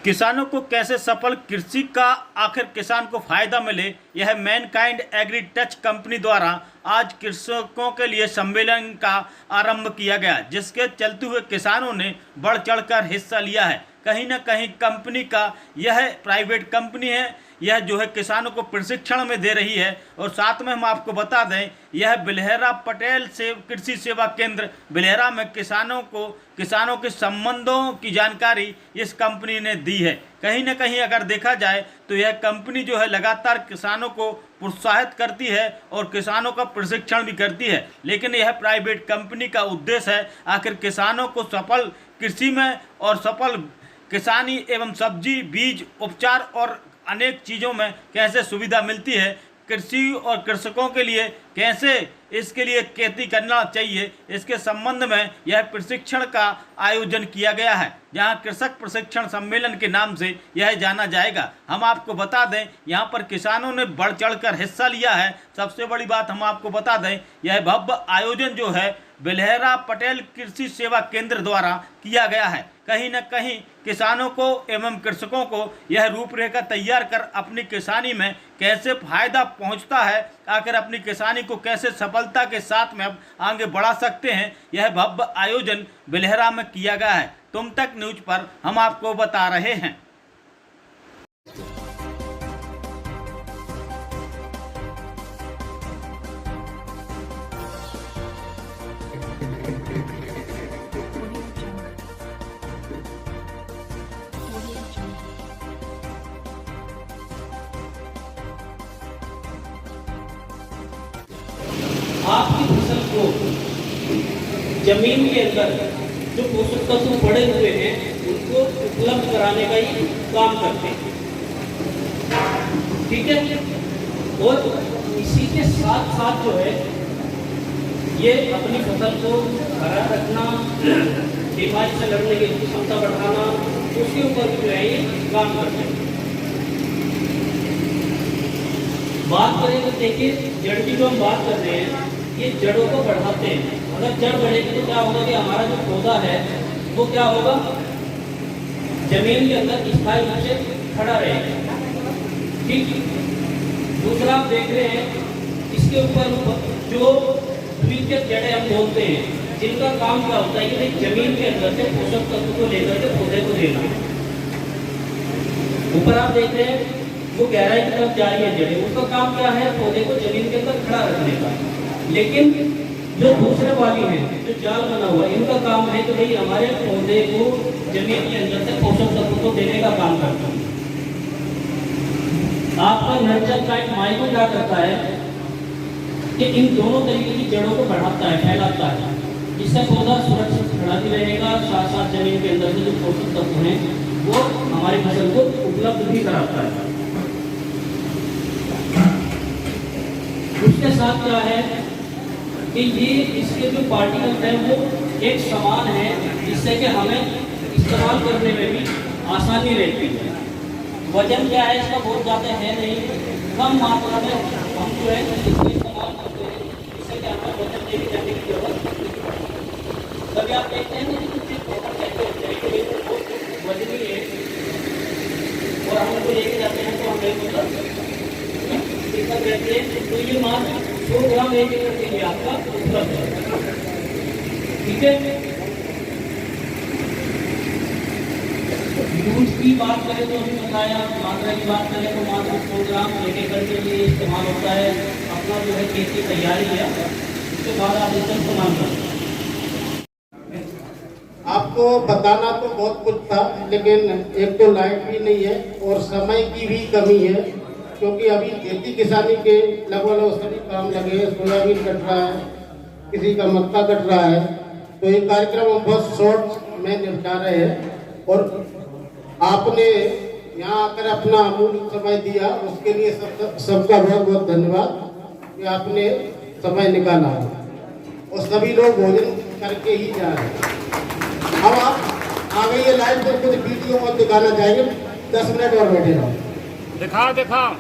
किसानों को कैसे सफल कृषि का आखिर किसान को फायदा मिले, यह मैनकाइंड एग्री टच कंपनी द्वारा आज कृषकों के लिए सम्मेलन का आरंभ किया गया, जिसके चलते हुए किसानों ने बढ़ चढ़कर हिस्सा लिया है। कहीं न कहीं कंपनी का यह प्राइवेट कंपनी है, यह जो है किसानों को प्रशिक्षण में दे रही है। और साथ में हम आपको बता दें, यह बिल्हेरा पटेल से कृषि सेवा केंद्र बिल्हेरा में किसानों के संबंधों की जानकारी इस कंपनी ने दी है। कहीं न कहीं अगर देखा जाए तो यह कंपनी जो है लगातार किसानों को प्रोत्साहित करती है और किसानों का प्रशिक्षण भी करती है। लेकिन यह प्राइवेट कंपनी का उद्देश्य है आखिर किसानों को सफल कृषि में और सफल किसानी एवं सब्जी बीज उपचार और अनेक चीज़ों में कैसे सुविधा मिलती है, कृषि और कृषकों के लिए कैसे इसके लिए खेती करना चाहिए, इसके संबंध में यह प्रशिक्षण का आयोजन किया गया है, जहां कृषक प्रशिक्षण सम्मेलन के नाम से यह जाना जाएगा। हम आपको बता दें, यहां पर किसानों ने बढ़ चढ़कर हिस्सा लिया है। सबसे बड़ी बात हम आपको बता दें, यह भव्य आयोजन जो है बिल्हेरा पटेल कृषि सेवा केंद्र द्वारा किया गया है। कहीं न कहीं किसानों को एवं कृषकों को यह रूपरेखा तैयार कर अपनी किसानी में कैसे फायदा पहुंचता है, आखिर अपनी किसानी को कैसे सफलता के साथ में अब आगे बढ़ा सकते हैं, यह भव्य आयोजन बिल्हेरा में किया गया है। तुम तक न्यूज पर हम आपको बता रहे हैं। आपकी फसल को जमीन के अंदर जो पोषक तत्व पड़े हुए हैं उनको उपलब्ध कराने का ही काम करते हैं, ठीक है। और इसी के साथ साथ जो है ये अपनी फसल को हरा रखना, बीमारी से लड़ने की क्षमता बढ़ाना, उसके ऊपर भी जो है ये काम करते हैं। बात करें तो देखिए, जड़ की जो हम बात कर रहे हैं, ये जड़ों को बढ़ाते हैं। अगर जड़ बढ़ेगी तो क्या होगा कि हमारा जो पौधा है वो क्या होगा, जमीन के अंदर स्थायी रूप से खड़ा रहेगा, ठीक। दूसरा आप देख रहे हैं, इसके ऊपर जो द्वितीयक जड़ें हम बोलते हैं, जिनका काम क्या होता है कि जमीन के अंदर से पोषक तत्व को लेकर के पौधे को देना। ऊपर आप देख रहे हैं वो गहराई की तरफ जा रही है जड़ें, उसका काम क्या है, पौधे को जमीन के अंदर खड़ा रखने का। लेकिन जो दूसरे वाली है, जो जाल बना हुआ, इनका काम है कि भाई हमारे पौधे को जमीन के अंदर से पोषक तत्व को देने का काम करता है। आपका नर्चर काइट माइक्रो क्या करता है कि इन दोनों तरीके की जड़ों को बढ़ाता है, फैलाता है, जिससे पौधा सुरक्षित खड़ा भी रहेगा, साथ साथ जमीन के अंदर से जो पोषक तत्व हैं वो हमारी फसल को उपलब्ध भी कराता है। उसके साथ क्या है कि ये इसके जो पार्टिकल हैं वो एक समान है, जिससे कि हमें इस्तेमाल करने में भी आसानी रहती है। वजन क्या है इसका बहुत ज़्यादा है नहीं, कम मात्रा में हम जो है इसको इस्तेमाल करते हैं, जिससे कि हमें वजन लेके जाने की जरूरत नहीं। कभी आप देखते हैं कि कुछ पेपर कहते होते हैं कि बहुत वजनी है और हम उनको लेके जाते हैं तो हमें मतलब दिक्कत रहती है। तो ये मात्र 100 ग्राम 1 एकड़ के लिए आपका उपलब्ध है, ठीक है। यूज की बात करें तो अभी बताया, मात्रा की बात करें तो मात्र 100 ग्राम 1 एकड़ के लिए इस्तेमाल होता है। अपना जो है खेत की तैयारी है, उसके बाद आप इसका इस्तेमाल करते हैं। आपको बताना तो बहुत कुछ था, लेकिन एक तो लाइट भी नहीं है और समय की भी कमी है, क्योंकि अभी खेती किसानी के लगभग सभी काम लगे हैं। सोयाबीन कट रहा है, किसी का मक्का कट रहा है, तो ये कार्यक्रम हम बहुत शॉर्ट में निपटा रहे हैं। और आपने यहाँ आकर अपना अमूल्य समय दिया, उसके लिए सबका बहुत बहुत धन्यवाद कि आपने समय निकाला और सभी लोग भोजन करके ही जा रहे हैं। अब आप आगे ये लाइव पर कुछ वीडियो और दिखाना चाहेंगे, 10 मिनट और बैठे रहो। दिखाओ।